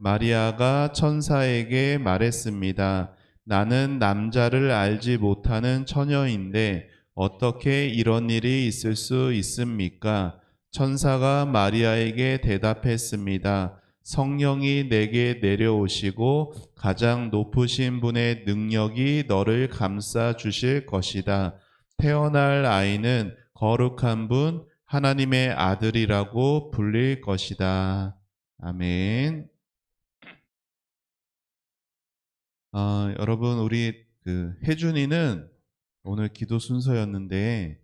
마리아가 천사에게 말했습니다. 나는 남자를 알지 못하는 처녀인데 어떻게 이런 일이 있을 수 있습니까? 천사가 마리아에게 대답했습니다. 성령이 내게 내려오시고 가장 높으신 분의 능력이 너를 감싸 주실 것이다. 태어날 아이는 거룩한 분, 하나님의 아들이라고 불릴 것이다. 아멘. 여러분, 우리 혜준이는 오늘 기도 순서였는데,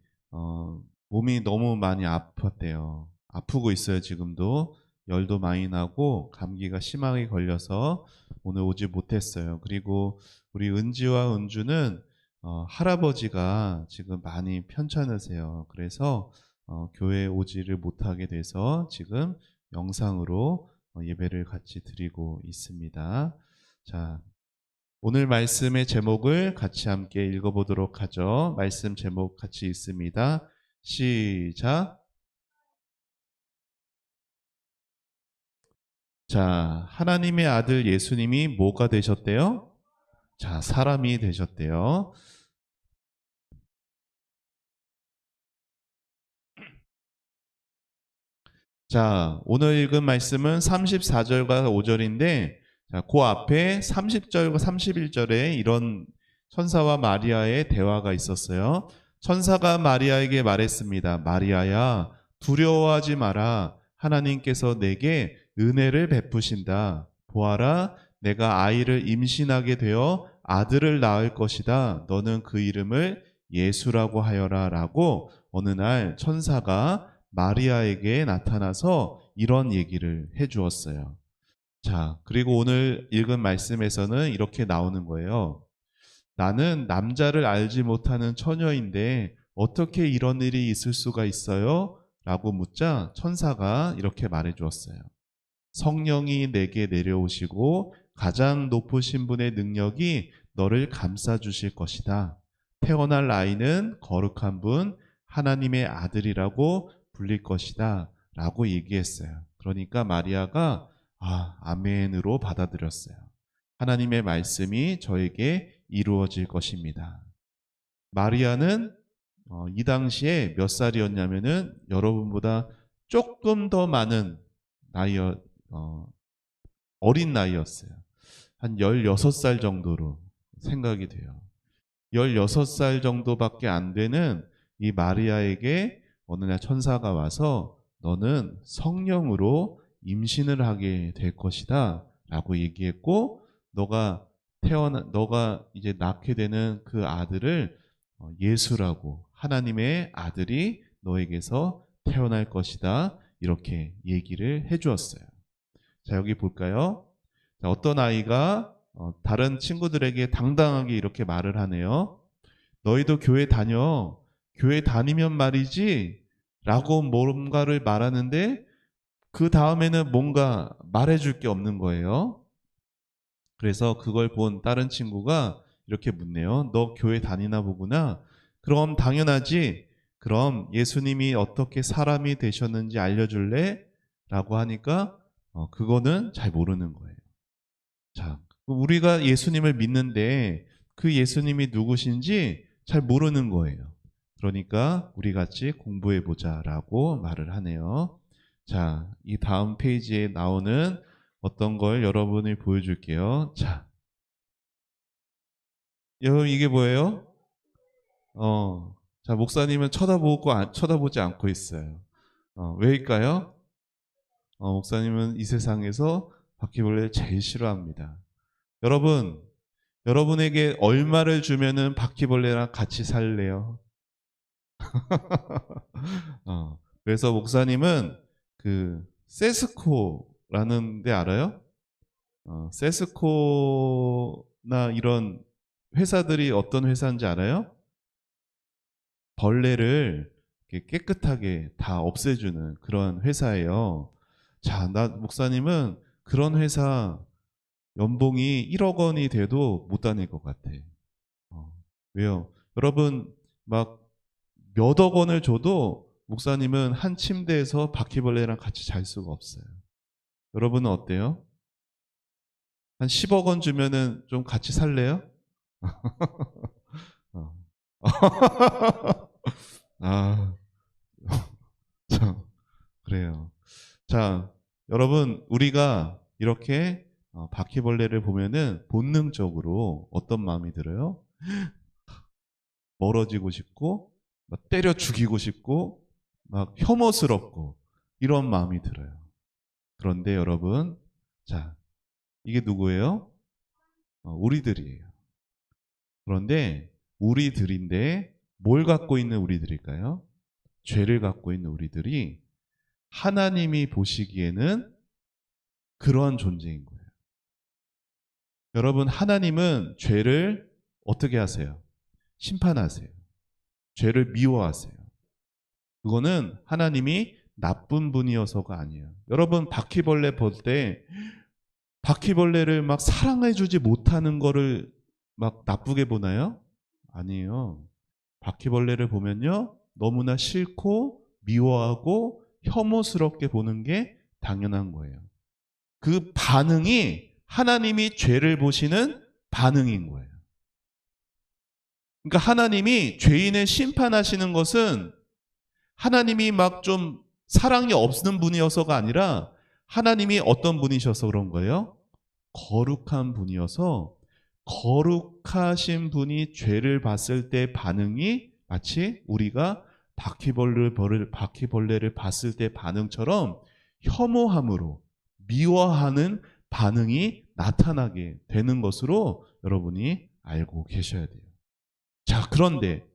몸이 너무 많이 아팠대요. 아프고 있어요, 지금도. 열도 많이 나고, 감기가 심하게 걸려서 오늘 오지 못했어요. 그리고 우리 은지와 은주는, 할아버지가 지금 많이 편찮으세요. 그래서, 교회에 오지를 못하게 돼서 지금 영상으로 예배를 같이 드리고 있습니다. 자, 오늘 말씀의 제목을 같이 함께 읽어보도록 하죠. 말씀 제목 같이 있습니다. 시작. 자, 하나님의 아들 예수님이 뭐가 되셨대요? 자, 사람이 되셨대요. 자, 오늘 읽은 말씀은 34절과 5절인데, 자, 그 앞에 30절과 31절에 이런 천사와 마리아의 대화가 있었어요. 천사가 마리아에게 말했습니다. 마리아야, 두려워하지 마라. 하나님께서 내게 은혜를 베푸신다. 보아라, 내가 아이를 임신하게 되어 아들을 낳을 것이다. 너는 그 이름을 예수라고 하여라. 라고 어느 날 천사가 마리아에게 나타나서 이런 얘기를 해 주었어요. 자, 그리고 오늘 읽은 말씀에서는 이렇게 나오는 거예요. 나는 남자를 알지 못하는 처녀인데 어떻게 이런 일이 있을 수가 있어요? 라고 묻자 천사가 이렇게 말해 주었어요. 성령이 내게 내려오시고 가장 높으신 분의 능력이 너를 감싸 주실 것이다. 태어날 아이는 거룩한 분, 하나님의 아들이라고 불릴 것이다. 라고 얘기했어요. 그러니까 마리아가 아멘으로 받아들였어요. 하나님의 말씀이 저에게 이루어질 것입니다. 마리아는 이 당시에 몇 살이었냐면은 여러분보다 조금 더 많은 나이였, 어린 나이였어요. 한 16살 정도로 생각이 돼요. 16살 정도밖에 안 되는 이 마리아에게 어느 날 천사가 와서 너는 성령으로 임신을 하게 될 것이다 라고 얘기했고, 너가 이제 낳게 되는 그 아들을 예수라고, 하나님의 아들이 너에게서 태어날 것이다, 이렇게 얘기를 해 주었어요. 자, 여기 볼까요? 자, 어떤 아이가 다른 친구들에게 당당하게 이렇게 말을 하네요. 너희도 교회 다녀. 교회 다니면 말이지. 라고 뭔가를 말하는데 그 다음에는 뭔가 말해줄 게 없는 거예요. 그래서 그걸 본 다른 친구가 이렇게 묻네요. 너 교회 다니나 보구나. 그럼 당연하지. 그럼 예수님이 어떻게 사람이 되셨는지 알려줄래? 라고 하니까 그거는 잘 모르는 거예요. 자, 우리가 예수님을 믿는데 그 예수님이 누구신지 잘 모르는 거예요. 그러니까 우리 같이 공부해 보자라고 말을 하네요. 자, 이 다음 페이지에 나오는 어떤 걸 여러분이 보여줄게요. 자, 여러분 이게 뭐예요? 자, 목사님은 쳐다보지 않고 있어요. 왜일까요? 목사님은 이 세상에서 바퀴벌레를 제일 싫어합니다. 여러분, 여러분에게 얼마를 주면은 바퀴벌레랑 같이 살래요? 그래서 목사님은 그 세스코라는 데 알아요? 세스코나 이런 회사들이 어떤 회사인지 알아요? 벌레를 이렇게 깨끗하게 다 없애주는 그런 회사예요. 자, 목사님은 그런 회사 연봉이 1억 원이 돼도 못 다닐 것 같아. 왜요? 여러분, 막 몇억 원을 줘도 목사님은 한 침대에서 바퀴벌레랑 같이 잘 수가 없어요. 여러분은 어때요? 한 10억 원 주면은 좀 같이 살래요? 어. 아, 참, 그래요. 자, 여러분, 우리가 이렇게 바퀴벌레를 보면은 본능적으로 어떤 마음이 들어요? 멀어지고 싶고, 막 때려 죽이고 싶고, 막 혐오스럽고, 이런 마음이 들어요. 그런데 여러분, 자, 이게 누구예요? 우리들이에요. 그런데 우리들인데 뭘 갖고 있는 우리들일까요? 죄를 갖고 있는 우리들이 하나님이 보시기에는 그러한 존재인 거예요. 여러분, 하나님은 죄를 어떻게 하세요? 심판하세요. 죄를 미워하세요. 그거는 하나님이 나쁜 분이어서가 아니에요. 여러분, 바퀴벌레 볼 때 바퀴벌레를 막 사랑해주지 못하는 거를 막 나쁘게 보나요? 아니에요. 바퀴벌레를 보면요, 너무나 싫고 미워하고 혐오스럽게 보는 게 당연한 거예요. 그 반응이 하나님이 죄를 보시는 반응인 거예요. 그러니까 하나님이 죄인을 심판하시는 것은 하나님이 막 좀 사랑이 없는 분이어서가 아니라 하나님이 어떤 분이셔서 그런 거예요? 거룩한 분이어서 거룩하신 분이 죄를 봤을 때 반응이 마치 우리가 바퀴벌레를 봤을 때 반응처럼 혐오함으로 미워하는 반응이 나타나게 되는 것으로 여러분이 알고 계셔야 돼요. 자, 그런데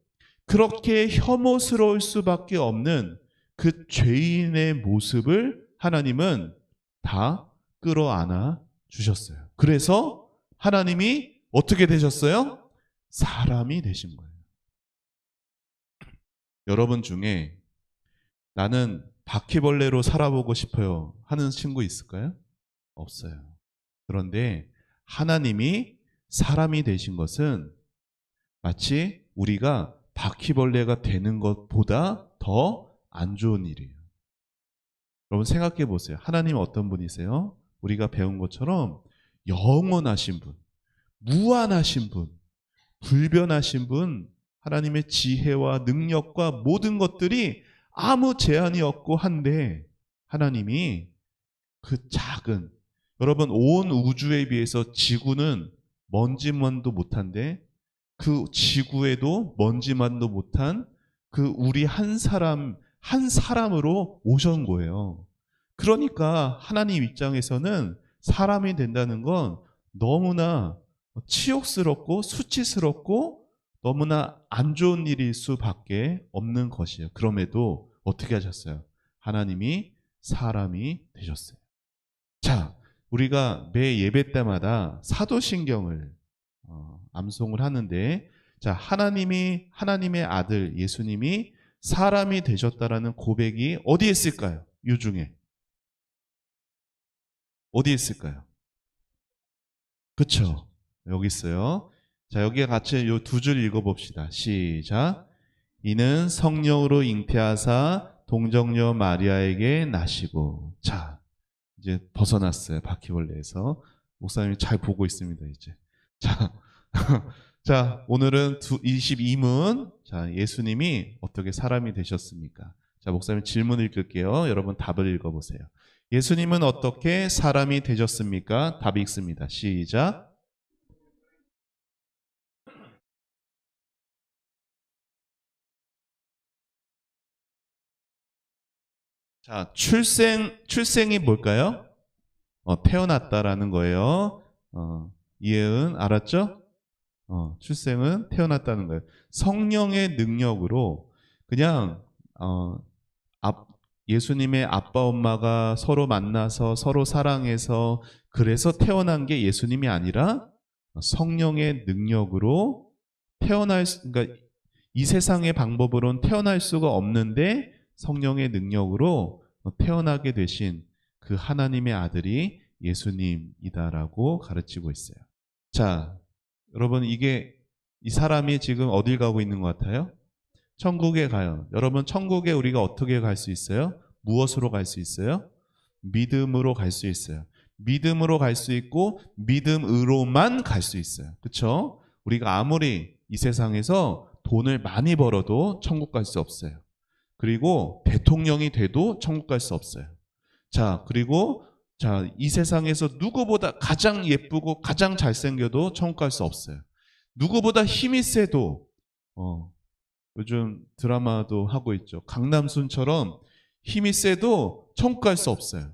그렇게 혐오스러울 수밖에 없는 그 죄인의 모습을 하나님은 다 끌어안아 주셨어요. 그래서 하나님이 어떻게 되셨어요? 사람이 되신 거예요. 여러분 중에 나는 바퀴벌레로 살아보고 싶어요 하는 친구 있을까요? 없어요. 그런데 하나님이 사람이 되신 것은 마치 우리가 바퀴벌레가 되는 것보다 더 안 좋은 일이에요. 여러분 생각해 보세요. 하나님은 어떤 분이세요? 우리가 배운 것처럼 영원하신 분, 무한하신 분, 불변하신 분, 하나님의 지혜와 능력과 모든 것들이 아무 제한이 없고 한데 하나님이 그 작은, 여러분 온 우주에 비해서 지구는 먼지만도 못한데 그 지구에도 먼지만도 못한 그 우리 한 사람으로 오신 거예요. 그러니까 하나님 입장에서는 사람이 된다는 건 너무나 치욕스럽고 수치스럽고 너무나 안 좋은 일일 수밖에 없는 것이에요. 그럼에도 어떻게 하셨어요? 하나님이 사람이 되셨어요. 자, 우리가 매 예배 때마다 사도신경을 암송을 하는데, 자, 하나님의 아들 예수님이 사람이 되셨다라는 고백이 어디에 있을까요? 이 중에 어디에 있을까요? 그쵸? 여기 있어요. 자, 여기에 같이 요 두 줄 읽어봅시다. 시작. 이는 성령으로 잉태하사 동정녀 마리아에게 나시고. 자, 이제 벗어났어요. 바퀴벌레에서. 목사님이 잘 보고 있습니다, 이제. 자, 자, 오늘은 22문. 자, 예수님이 어떻게 사람이 되셨습니까? 자, 목사님 질문 읽을게요. 여러분 답을 읽어보세요. 예수님은 어떻게 사람이 되셨습니까? 답이 읽습니다. 시작. 자, 출생이 뭘까요? 태어났다라는 거예요. 이해은 알았죠? 출생은 태어났다는 거예요. 성령의 능력으로 그냥 예수님의 아빠 엄마가 서로 만나서 서로 사랑해서 그래서 태어난 게 예수님이 아니라 성령의 능력으로 그러니까 이 세상의 방법으로는 태어날 수가 없는데 성령의 능력으로 태어나게 되신 그 하나님의 아들이 예수님이다라고 가르치고 있어요. 자, 여러분 이 사람이 지금 어딜 가고 있는 것 같아요? 천국에 가요. 여러분 천국에 우리가 어떻게 갈 수 있어요? 무엇으로 갈 수 있어요? 믿음으로 갈 수 있어요. 믿음으로 갈 수 있고 믿음으로만 갈 수 있어요. 그렇죠? 우리가 아무리 이 세상에서 돈을 많이 벌어도 천국 갈 수 없어요. 그리고 대통령이 돼도 천국 갈 수 없어요. 자, 그리고 이 세상에서 누구보다 가장 예쁘고 가장 잘생겨도 천국 갈 수 없어요. 누구보다 힘이 세도 요즘 드라마도 하고 있죠. 강남순처럼 힘이 세도 천국 갈 수 없어요.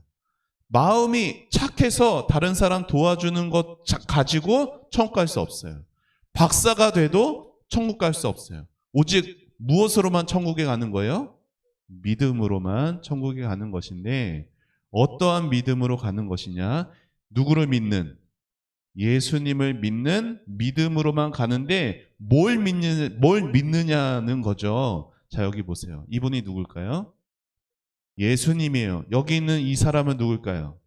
마음이 착해서 다른 사람 도와주는 것 가지고 천국 갈 수 없어요. 박사가 돼도 천국 갈 수 없어요. 오직 무엇으로만 천국에 가는 거예요? 믿음으로만 천국에 가는 것인데, 어떠한 믿음으로 가는 것이냐? 누구를 믿는? 예수님을 믿는 믿음으로만 가는데 뭘 믿느냐는 거죠. 자, 여기 보세요. 이분이 누굴까요? 예수님이에요. 여기 있는 이 사람은 누굴까요?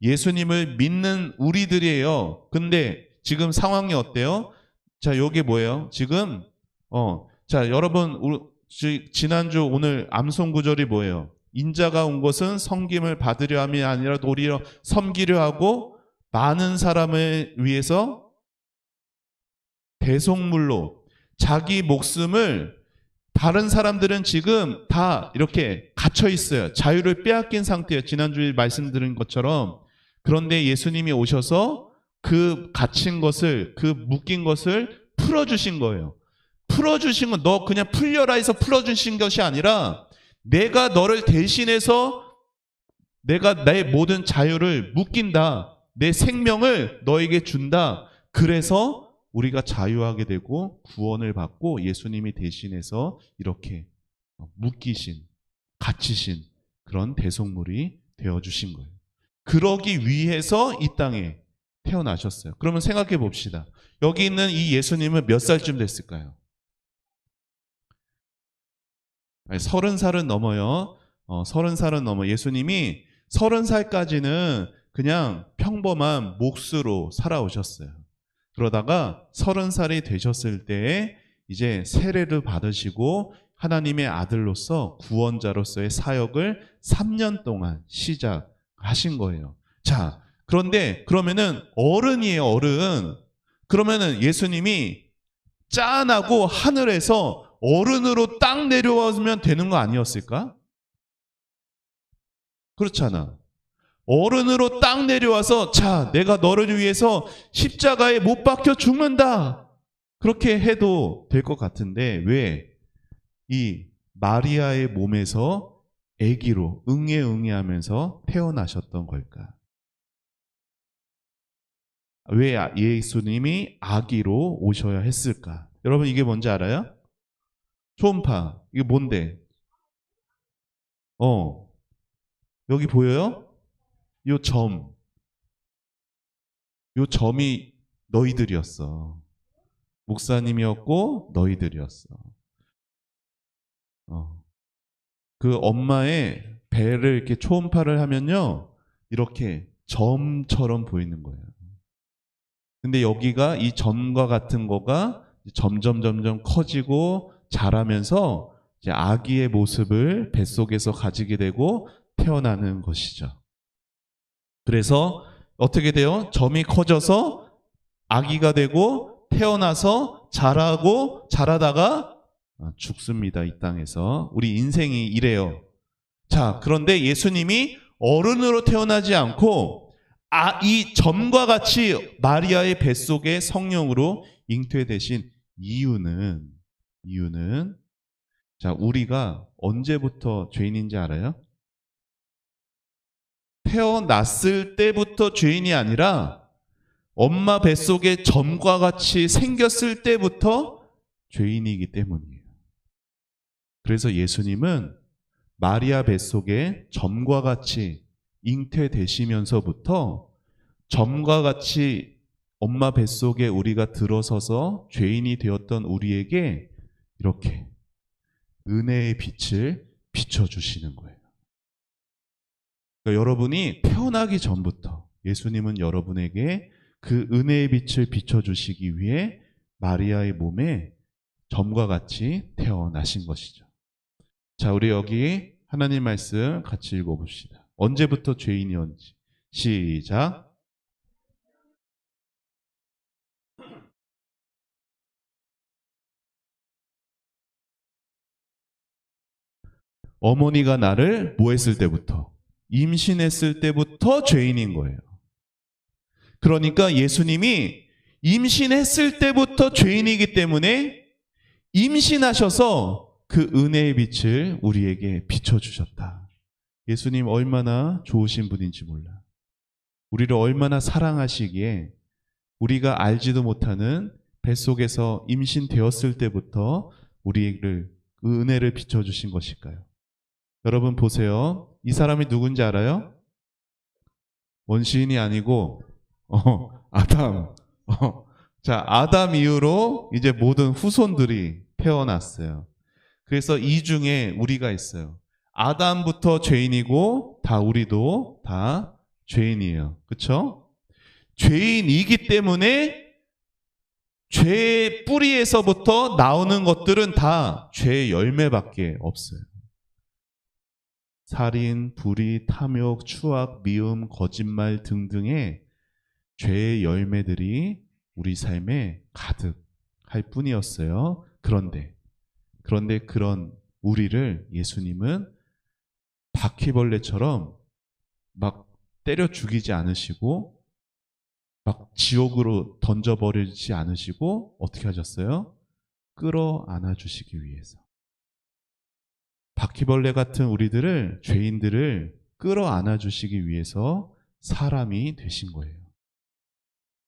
예수님을 믿는 우리들이에요. 근데 지금 상황이 어때요? 자, 여기 뭐예요? 지금 자, 여러분, 지난주 오늘 암송 구절이 뭐예요? 인자가 온 것은 섬김을 받으려 함이 아니라 도리어 섬기려 하고 많은 사람을 위해서 대속물로 자기 목숨을, 다른 사람들은 지금 다 이렇게 갇혀 있어요. 자유를 빼앗긴 상태예요. 지난주에 말씀드린 것처럼. 그런데 예수님이 오셔서 그 갇힌 것을, 그 묶인 것을 풀어주신 거예요. 풀어주신 건 너 그냥 풀려라 해서 풀어주신 것이 아니라, 내가 너를 대신해서 내가 내 모든 자유를 묶인다. 내 생명을 너에게 준다. 그래서 우리가 자유하게 되고 구원을 받고 예수님이 대신해서 이렇게 묶이신, 갇히신 그런 대속물이 되어주신 거예요. 그러기 위해서 이 땅에 태어나셨어요. 그러면 생각해 봅시다. 여기 있는 이 예수님은 몇 살쯤 됐을까요? 30살은 넘어요. 30살은 넘어. 예수님이 30살까지는 그냥 평범한 몫으로 살아오셨어요. 그러다가 30살이 되셨을 때에 이제 세례를 받으시고 하나님의 아들로서 구원자로서의 사역을 3년 동안 시작하신 거예요. 자, 그런데 그러면은 어른이에요, 어른. 그러면은 예수님이 짠하고 하늘에서 어른으로 딱 내려오면 되는 거 아니었을까? 그렇잖아. 어른으로 딱 내려와서, 자, 내가 너를 위해서 십자가에 못 박혀 죽는다. 그렇게 해도 될 것 같은데, 왜 이 마리아의 몸에서 아기로 응애응애하면서 태어나셨던 걸까? 왜 예수님이 아기로 오셔야 했을까? 여러분, 이게 뭔지 알아요? 초음파. 이게 뭔데? 여기 보여요? 요 점이 너희들이었어. 목사님이었고 너희들이었어. 그 엄마의 배를 이렇게 초음파를 하면요, 이렇게 점처럼 보이는 거예요. 근데 여기가 이 점과 같은 거가 점점 커지고 자라면서 이제 아기의 모습을 뱃속에서 가지게 되고 태어나는 것이죠. 그래서 어떻게 돼요? 점이 커져서 아기가 되고 태어나서 자라다가 죽습니다. 이 땅에서. 우리 인생이 이래요. 자, 그런데 예수님이 어른으로 태어나지 않고 이 점과 같이 마리아의 뱃속에 성령으로 잉태되신 이유는 자, 우리가 언제부터 죄인인지 알아요? 태어났을 때부터 죄인이 아니라 엄마 뱃속에 점과 같이 생겼을 때부터 죄인이기 때문이에요. 그래서 예수님은 마리아 뱃속에 점과 같이 잉태되시면서부터 점과 같이 엄마 뱃속에 우리가 들어서서 죄인이 되었던 우리에게 이렇게 은혜의 빛을 비춰주시는 거예요. 그러니까 여러분이 태어나기 전부터 예수님은 여러분에게 그 은혜의 빛을 비춰주시기 위해 마리아의 몸에 점과 같이 태어나신 것이죠. 자, 우리 여기 하나님 말씀 같이 읽어봅시다. 언제부터 죄인이었는지. 시작. 어머니가 나를 뭐 했을 때부터? 임신했을 때부터 죄인인 거예요. 그러니까 예수님이 임신했을 때부터 죄인이기 때문에 임신하셔서 그 은혜의 빛을 우리에게 비춰주셨다. 예수님 얼마나 좋으신 분인지 몰라. 우리를 얼마나 사랑하시기에 우리가 알지도 못하는 뱃속에서 임신되었을 때부터 우리를 그 은혜를 비춰주신 것일까요? 여러분 보세요. 이 사람이 누군지 알아요? 원시인이 아니고 아담. 자, 아담 이후로 이제 모든 후손들이 태어났어요. 그래서 이 중에 우리가 있어요. 아담부터 죄인이고 다 우리도 다 죄인이에요. 그렇죠? 죄인이기 때문에 죄의 뿌리에서부터 나오는 것들은 다 죄의 열매밖에 없어요. 살인, 불의, 탐욕, 추악, 미움, 거짓말 등등의 죄의 열매들이 우리 삶에 가득할 뿐이었어요. 그런데 그런 우리를 예수님은 바퀴벌레처럼 막 때려 죽이지 않으시고 막 지옥으로 던져버리지 않으시고 어떻게 하셨어요? 끌어안아 주시기 위해서. 바퀴벌레 같은 우리들을, 죄인들을 끌어안아 주시기 위해서 사람이 되신 거예요.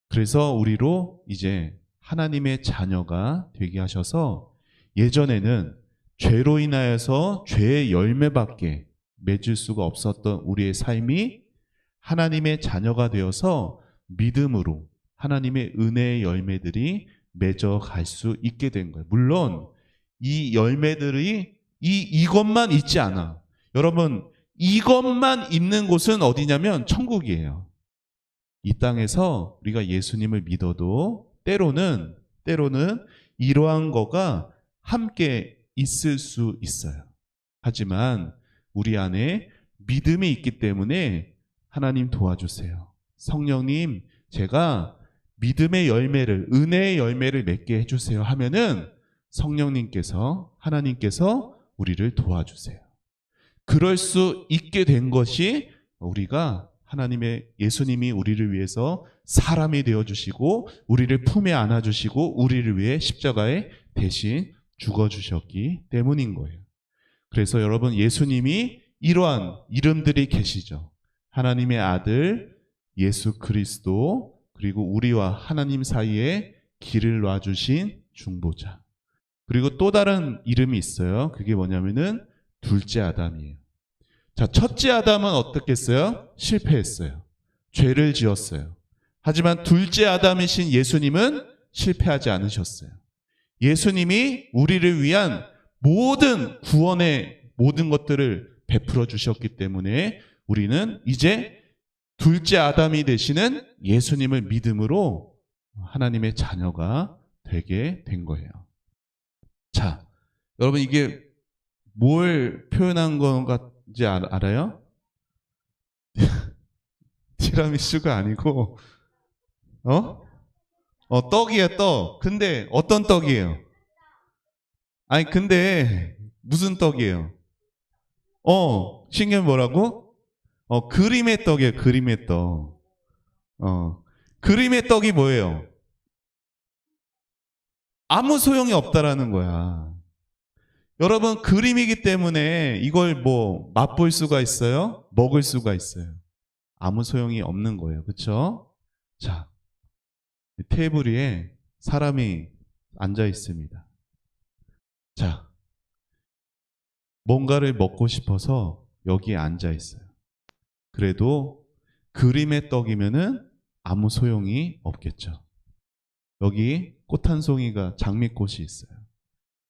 그래서 우리로 이제 하나님의 자녀가 되게 하셔서 예전에는 죄로 인하여서 죄의 열매밖에 맺을 수가 없었던 우리의 삶이 하나님의 자녀가 되어서 믿음으로 하나님의 은혜의 열매들이 맺어갈 수 있게 된 거예요. 물론 이 열매들이 이것만 있지 않아. 여러분, 이것만 있는 곳은 어디냐면 천국이에요. 이 땅에서 우리가 예수님을 믿어도 때로는 이러한 거가 함께 있을 수 있어요. 하지만 우리 안에 믿음이 있기 때문에 하나님 도와주세요. 성령님, 제가 믿음의 열매를, 은혜의 열매를 맺게 해주세요 하면은 성령님께서, 하나님께서 우리를 도와주세요. 그럴 수 있게 된 것이 우리가 하나님의 예수님이 우리를 위해서 사람이 되어주시고 우리를 품에 안아주시고 우리를 위해 십자가에 대신 죽어주셨기 때문인 거예요. 그래서 여러분 예수님이 이러한 이름들이 계시죠. 하나님의 아들 예수 그리스도, 그리고 우리와 하나님 사이에 길을 놔주신 중보자. 그리고 또 다른 이름이 있어요. 그게 뭐냐면은 둘째 아담이에요. 자, 첫째 아담은 어떻겠어요? 실패했어요. 죄를 지었어요. 하지만 둘째 아담이신 예수님은 실패하지 않으셨어요. 예수님이 우리를 위한 모든 구원의 모든 것들을 베풀어 주셨기 때문에 우리는 이제 둘째 아담이 되시는 예수님을 믿음으로 하나님의 자녀가 되게 된 거예요. 자, 여러분 이게 뭘 표현한 건지 알아요? 티라미수가 아니고 떡이에요, 떡. 근데 어떤 떡이에요? 아니 근데 무슨 떡이에요? 신기한 뭐라고? 그림의 떡이에요, 그림의 떡. 그림의 떡이 뭐예요? 아무 소용이 없다라는 거야. 여러분, 그림이기 때문에 이걸 뭐 맛볼 수가 있어요? 먹을 수가 있어요. 아무 소용이 없는 거예요. 그렇죠? 자, 테이블 위에 사람이 앉아 있습니다. 자, 뭔가를 먹고 싶어서 여기에 앉아 있어요. 그래도 그림의 떡이면은 아무 소용이 없겠죠. 여기 꽃 한 송이가 장미꽃이 있어요.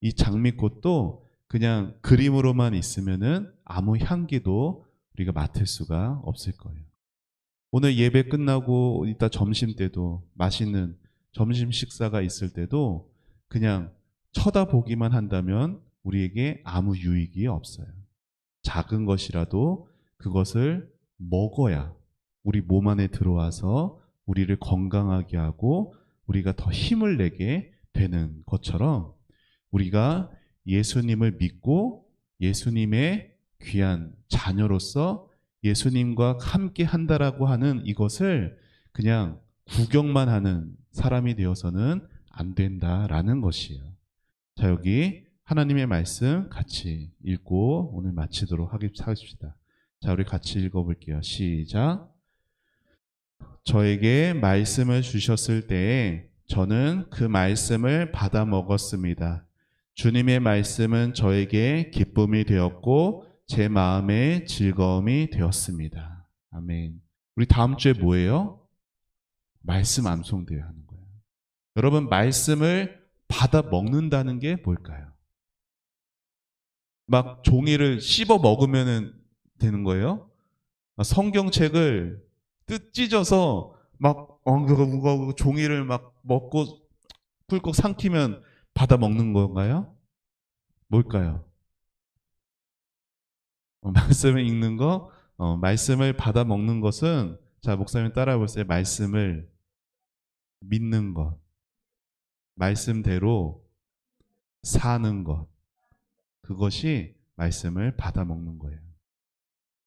이 장미꽃도 그냥 그림으로만 있으면은 아무 향기도 우리가 맡을 수가 없을 거예요. 오늘 예배 끝나고 이따 점심 때도 맛있는 점심 식사가 있을 때도 그냥 쳐다보기만 한다면 우리에게 아무 유익이 없어요. 작은 것이라도 그것을 먹어야 우리 몸 안에 들어와서 우리를 건강하게 하고 우리가 더 힘을 내게 되는 것처럼 우리가 예수님을 믿고 예수님의 귀한 자녀로서 예수님과 함께 한다라고 하는 이것을 그냥 구경만 하는 사람이 되어서는 안 된다라는 것이에요. 자, 여기 하나님의 말씀 같이 읽고 오늘 마치도록 하겠습니다. 자, 우리 같이 읽어볼게요. 시작. 저에게 말씀을 주셨을 때에 저는 그 말씀을 받아 먹었습니다. 주님의 말씀은 저에게 기쁨이 되었고 제 마음의 즐거움이 되었습니다. 아멘. 우리 다음 주에 뭐예요? 말씀 암송대회 하는 거예요. 여러분, 말씀을 받아 먹는다는 게 뭘까요? 막 종이를 씹어 먹으면 되는 거예요? 성경책을 찢어서 막 종이를 막 먹고 꿀꺽 삼키면 받아 먹는 건가요? 뭘까요? 말씀을 읽는 거, 말씀을 받아 먹는 것은, 자, 목사님 따라해 보세요. 말씀을 믿는 것, 말씀대로 사는 것, 그것이 말씀을 받아 먹는 거예요.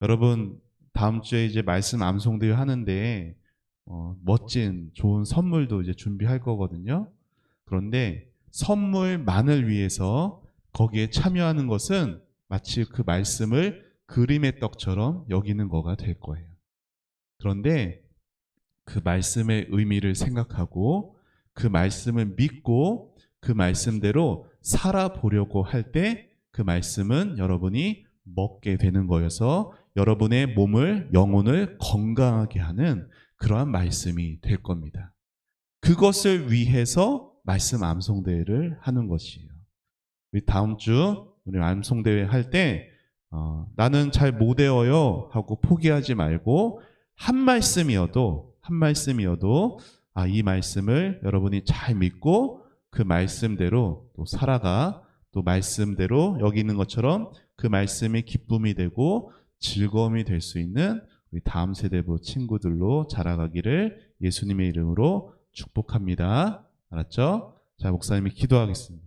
여러분, 다음 주에 이제 말씀 암송대회 하는데 멋진 좋은 선물도 이제 준비할 거거든요. 그런데 선물만을 위해서 거기에 참여하는 것은 마치 그 말씀을 그림의 떡처럼 여기는 거가 될 거예요. 그런데 그 말씀의 의미를 생각하고 그 말씀을 믿고 그 말씀대로 살아보려고 할 때 그 말씀은 여러분이 먹게 되는 거여서 여러분의 몸을, 영혼을 건강하게 하는 그러한 말씀이 될 겁니다. 그것을 위해서 말씀 암송대회를 하는 것이에요. 우리 다음 주 우리 암송대회 할 때 나는 잘 못 외워요 하고 포기하지 말고 한 말씀이어도 이 말씀을 여러분이 잘 믿고 그 말씀대로 또 살아가 또 말씀대로 여기는 것처럼 그 말씀이 기쁨이 되고 즐거움이 될 수 있는 우리 다음 세대부 친구들로 자라가기를 예수님의 이름으로 축복합니다. 알았죠? 자, 목사님이 기도하겠습니다.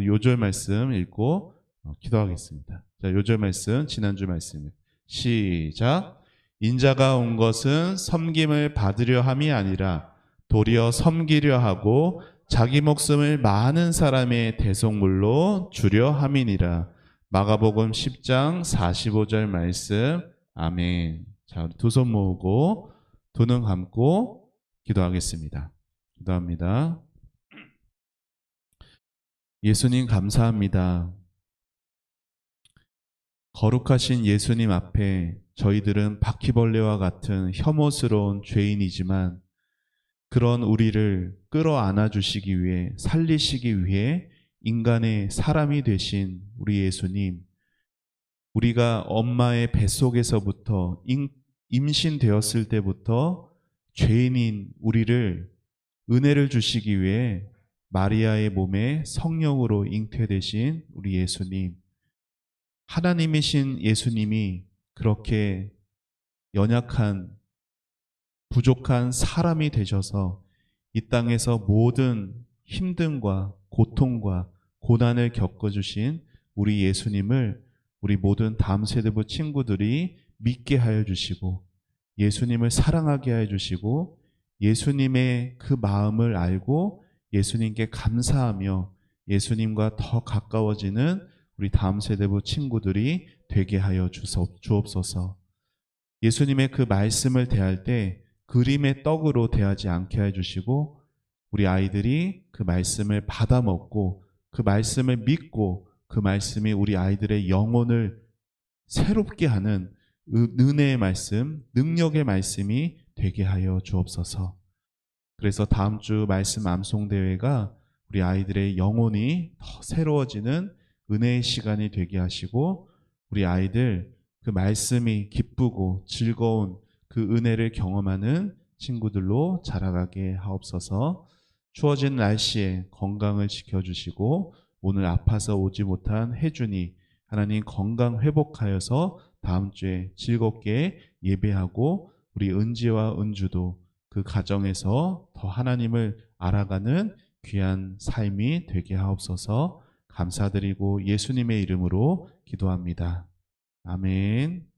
요절 말씀 읽고 기도하겠습니다. 자, 요절 말씀, 지난주 말씀. 시작. 인자가 온 것은 섬김을 받으려 함이 아니라 도리어 섬기려 하고 자기 목숨을 많은 사람의 대속물로 주려 함이니라. 마가복음 10장 45절 말씀. 아멘. 자, 두 손 모으고 두 눈 감고 기도하겠습니다. 기도합니다. 예수님 감사합니다. 거룩하신 예수님 앞에 저희들은 바퀴벌레와 같은 혐오스러운 죄인이지만 그런 우리를 끌어안아 주시기 위해 살리시기 위해 인간의 사람이 되신 우리 예수님, 우리가 엄마의 뱃속에서부터 임신되었을 때부터 죄인인 우리를 은혜를 주시기 위해 마리아의 몸에 성령으로 잉태되신 우리 예수님, 하나님이신 예수님이 그렇게 연약한 부족한 사람이 되셔서 이 땅에서 모든 힘듦과 고통과 고난을 겪어주신 우리 예수님을 우리 모든 다음 세대부 친구들이 믿게 하여 주시고 예수님을 사랑하게 하여 주시고 예수님의 그 마음을 알고 예수님께 감사하며 예수님과 더 가까워지는 우리 다음 세대부 친구들이 되게 하여 주옵소서. 예수님의 그 말씀을 대할 때 그림의 떡으로 대하지 않게 해주시고 우리 아이들이 그 말씀을 받아 먹고 그 말씀을 믿고 그 말씀이 우리 아이들의 영혼을 새롭게 하는 은혜의 말씀, 능력의 말씀이 되게 하여 주옵소서. 그래서 다음 주 말씀 암송대회가 우리 아이들의 영혼이 더 새로워지는 은혜의 시간이 되게 하시고 우리 아이들 그 말씀이 기쁘고 즐거운 그 은혜를 경험하는 친구들로 자라가게 하옵소서. 추워진 날씨에 건강을 지켜주시고 오늘 아파서 오지 못한 혜준이 하나님 건강 회복하여서 다음 주에 즐겁게 예배하고 우리 은지와 은주도 그 가정에서 더 하나님을 알아가는 귀한 삶이 되게 하옵소서. 감사드리고 예수님의 이름으로 기도합니다. 아멘.